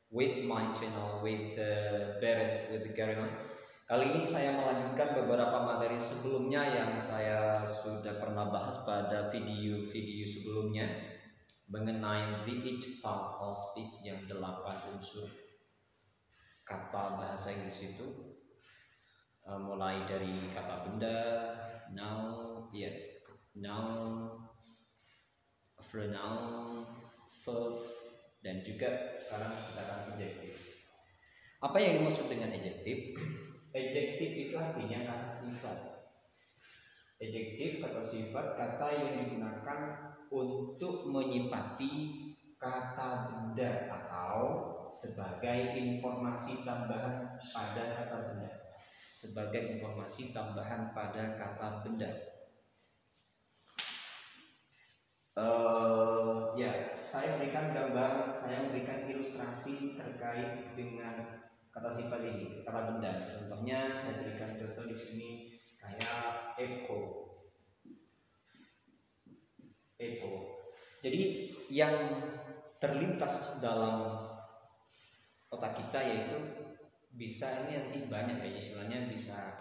with my channel with the Beres with the Garena. Kali ini saya melanjutkan beberapa materi sebelumnya yang saya sudah pernah bahas pada video-video sebelumnya mengenai the each part of speech yang 8 unsur kata bahasa Inggris itu, mulai dari kata benda, noun, noun, pronoun, verb, dan juga sekarang kita akan adjektif. Apa yang dimaksud dengan adjektif? Adjektif itu artinya kata sifat. Adjektif kata sifat, kata yang digunakan untuk menyifati kata benda atau sebagai informasi tambahan pada kata benda. Sebagai informasi tambahan pada kata benda. Saya memberikan gambar, saya memberikan ilustrasi terkait dengan kata sifat ini, kata benda. Contohnya saya berikan contoh di sini kayak apple. Jadi yang terlintas dalam otak kita yaitu bisa ini nanti banyak ya, istilahnya bisa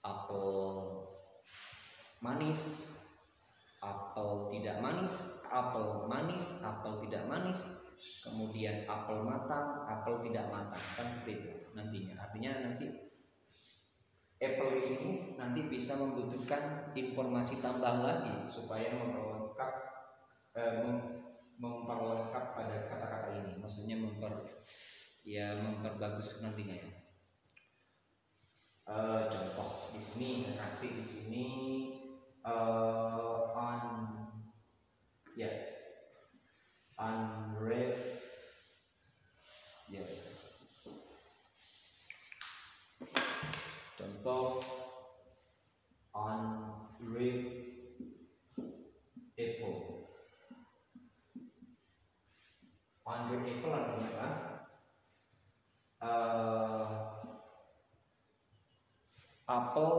apel manis, apel tidak manis, apel manis, apel tidak manis, kemudian apel matang, apel tidak matang, kan seperti itu nantinya. Artinya nanti apple di sini nanti bisa membutuhkan informasi tambahan lagi supaya memperlengkap pada kata-kata ini. Maksudnya memperbagus nantinya ya. Contoh di sini saya kasih di sini unwrap ya. Contoh unwrap apple. Unwrap apple artinya apa? Apel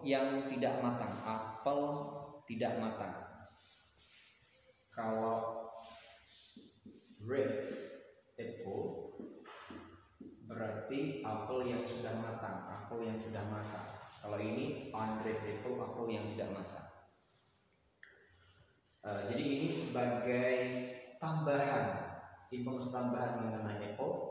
yang tidak matang, apel tidak matang. Kalau red apple berarti apel yang sudah matang, apel yang sudah masak. Kalau ini unripe apple, apel yang tidak masak. Jadi ini sebagai tambahan, informasi tambahan mengenai apple.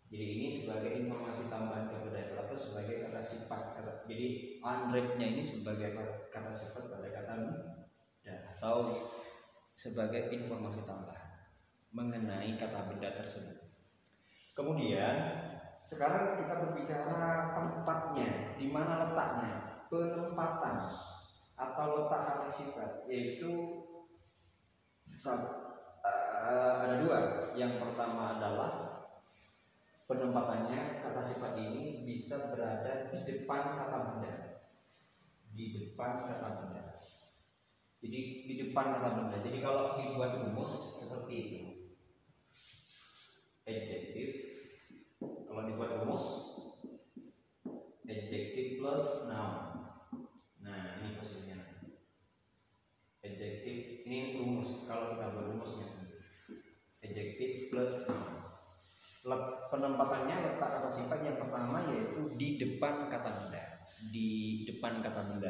Jadi ini sebagai informasi tambahan kepada apple atau sebagai kata sifat. Jadi unripe-nya ini sebagai kata sifat pada kata benda atau sebagai informasi tambahan mengenai kata benda tersebut. Kemudian sekarang kita berbicara tempatnya, di mana letaknya, penempatan atau letak kata sifat, yaitu ada dua. Yang pertama adalah penempatannya, kata sifat ini bisa berada di depan kata benda. Di depan kata benda. Jadi di depan kata benda. Jadi kalau dibuat rumus seperti itu. Adjektif. Kalau dibuat rumus adjektif plus noun. Nah, ini posisinya. Adjektif ini rumus. Kalau kita buat rumusnya adjektif plus noun. Penempatannya, letak kata sifat yang pertama yaitu di depan kata benda. Di depan kata benda.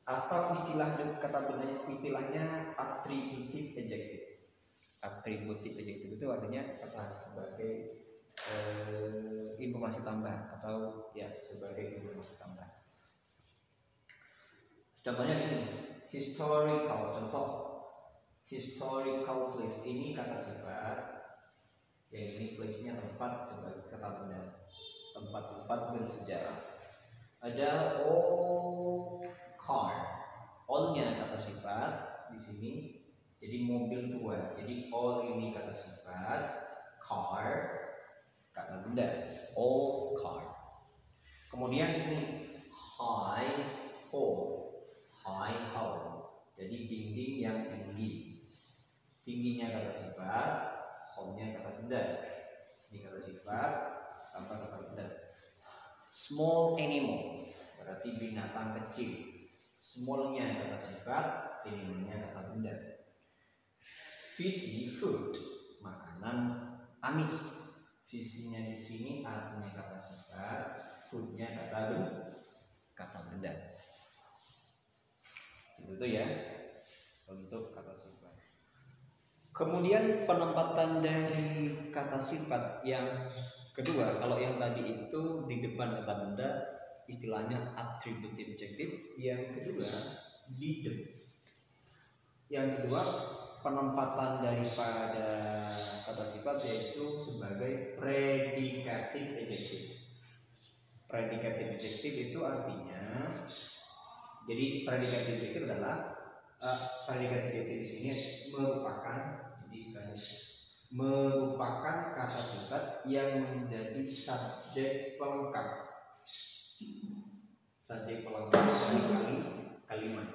Atau istilah kata benda, istilahnya atributif adjektif. Atributif adjektif itu artinya kata sebagai informasi tambahan atau ya sebagai informasi tambahan. Contohnya di sini historical. Contoh historical place, ini kata sifat. Yang ini place-nya tempat sebagai kata benda, tempat-tempat bersejarah. Ada old car, old-nya kata sifat di sini. Jadi mobil tua. Jadi old ini kata sifat, car kata benda, old car. Kemudian di sini high hall, high hall. Jadi dinding yang tinggi. Tingginya kata sifat, hall-nya kata benda. Ini kata sifat tanpa kata benda. Small animal berarti binatang kecil. Small-nya kata sifat, animal-nya kata benda. Fishy food, makanan amis. Visinya di sini artinya kata sifat, foodnya kata benda. Seperti itu ya untuk kata sifat. Kemudian penempatan dari kata sifat yang kedua, kalau yang tadi itu di depan kata benda istilahnya attributive adjective, yang kedua di depan. Yang kedua penempatan daripada kata sifat yaitu sebagai predikatif adjective. Predikatif adjective itu artinya, jadi predikatif adjective adalah predikatif adjective di sini merupakan kata sifat yang menjadi subjek pelengkap. Subjek pelengkap dari kalimat.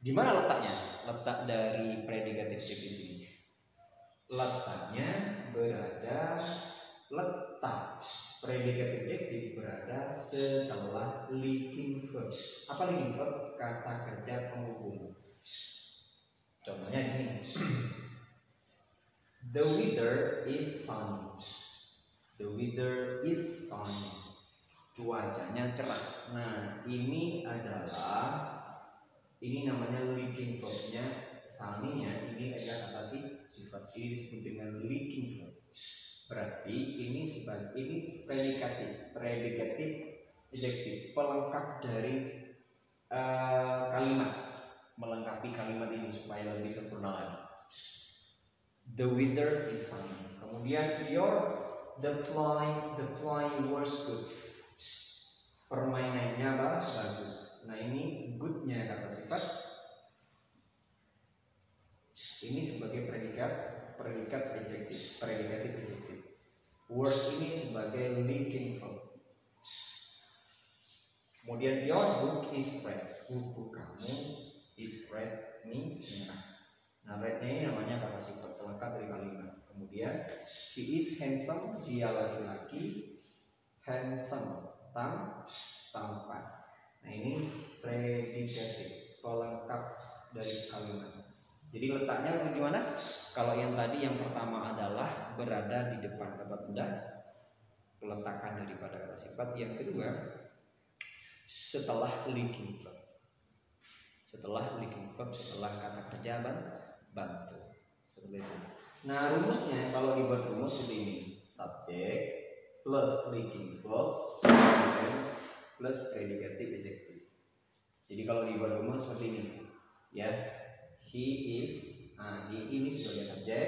Di mana letaknya? Letak dari predikatif adjective ini. Letak predikatif adjective berada setelah leading verb. Apa leading verb? Kata kerja penghubung. Contohnya di sini. The weather is sunny. The weather is sunny. Cuacanya cerah. Nah, ini namanya leading verb-nya. Sunny-nya ini adalah kata sifat, ini disebut dengan leading verb. Berarti ini predikatif adjective, pelengkap dari kalimat, melengkapi kalimat ini supaya lebih sempurna lagi. The weather is sunny. Kemudian the playing was good. Permainannya bagus. Nah, ini good-nya kata sifat. Ini sebagai predikat adjective, predikatif adjective. Was ini sebagai leading verb. Kemudian your book is red. Buku kamu is red, ini merah. Nah, rednya ini namanya kata sifat pelengkap dari kalimat. Kemudian he is handsome, dia laki-laki. Handsome, tampan. Nah, ini predikatif, pelengkap dari kalimat. Jadi letaknya bagaimana? Kalau yang tadi yang pertama adalah berada di depan kata benda, peletakan daripada kata sifat. Yang kedua setelah leading verb. Setelah kata kerja bantu. Seperti itu. Nah, rumusnya kalau dibuat rumus seperti ini: subjek plus leading verb plus predikatif adjective. Jadi kalau dibuat rumus seperti ini, ya, he ini sebagai subjek,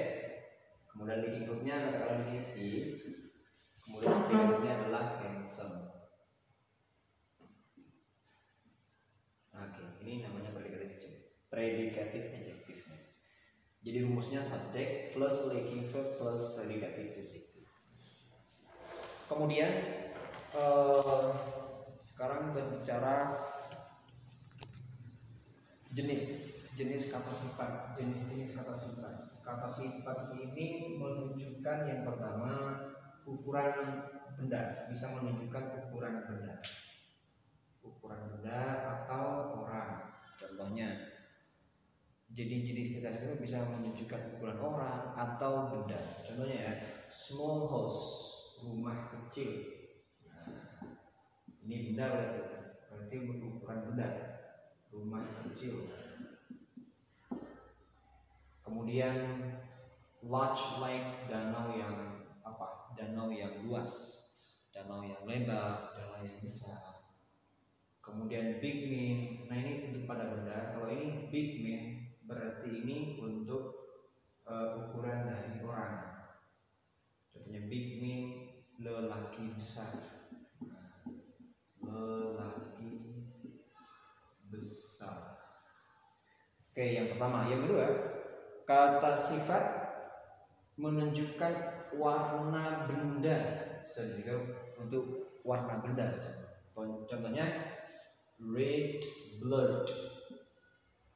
kemudian leading verb-nya katakanlah di sini is, kemudian predikatifnya adalah handsome. Oke, ini namanya predikatif adjective. Jadi rumusnya subjek plus leading verb plus predikatif adjective. Kemudian sekarang berbicara jenis kata sifat. Jenis kata sifat. Kata sifat ini menunjukkan yang pertama ukuran benda, bisa menunjukkan ukuran benda atau orang. Contohnya, jadi jenis kata sifat bisa menunjukkan ukuran orang atau benda. Contohnya ya, small house, rumah kecil. Nah, ini benda berarti ukuran benda, rumah kecil. Kemudian large lake, danau yang luas, danau yang lebar, danau yang besar. Kemudian big man, nah ini untuk pada benda. Kalau ini big man berarti ini untuk ukuran dari orang. Contohnya big man, lelaki besar. Lelaki besar. Oke, yang pertama. Yang kedua, kata sifat menunjukkan warna benda, sehingga untuk warna benda. Contohnya red blood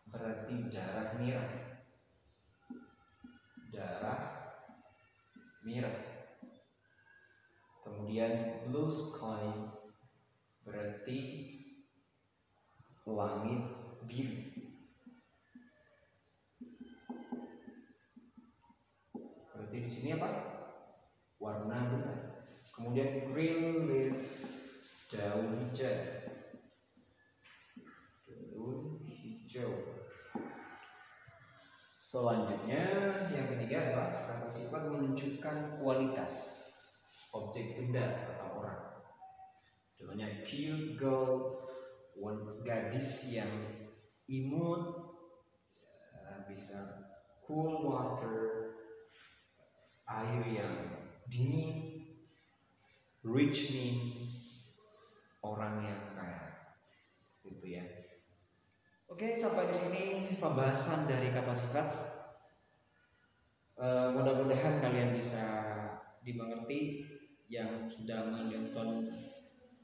berarti darah merah. Kemudian blue sky berarti langit biru. Berarti di sini apa? green leaf, daun hijau. Daun hijau. Selanjutnya yang ketiga adalah kata sifat menunjukkan kualitas objek benda atau orang. Contohnya cute girl, gadis yang imut, bisa cool water, air yang dingin, rich man, orang yang kaya. Seperti itu ya. Oke, sampai di sini pembahasan dari kata sifat. Mudah-mudahan kalian bisa dimengerti yang sudah menonton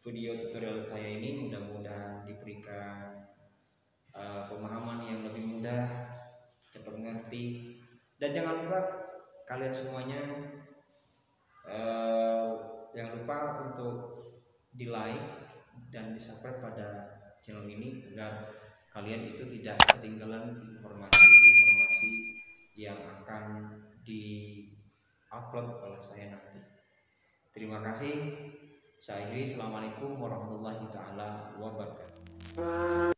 video tutorial saya ini. Mudah-mudahan diberikan pemahaman yang lebih mudah, cepat mengerti, dan jangan lupa kalian semuanya jangan lupa untuk di like dan di subscribe pada channel ini agar kalian itu tidak ketinggalan informasi-informasi yang akan di-upload oleh saya nanti. Terima kasih. Saya akhiri. Assalamualaikum warahmatullahi wabarakatuh.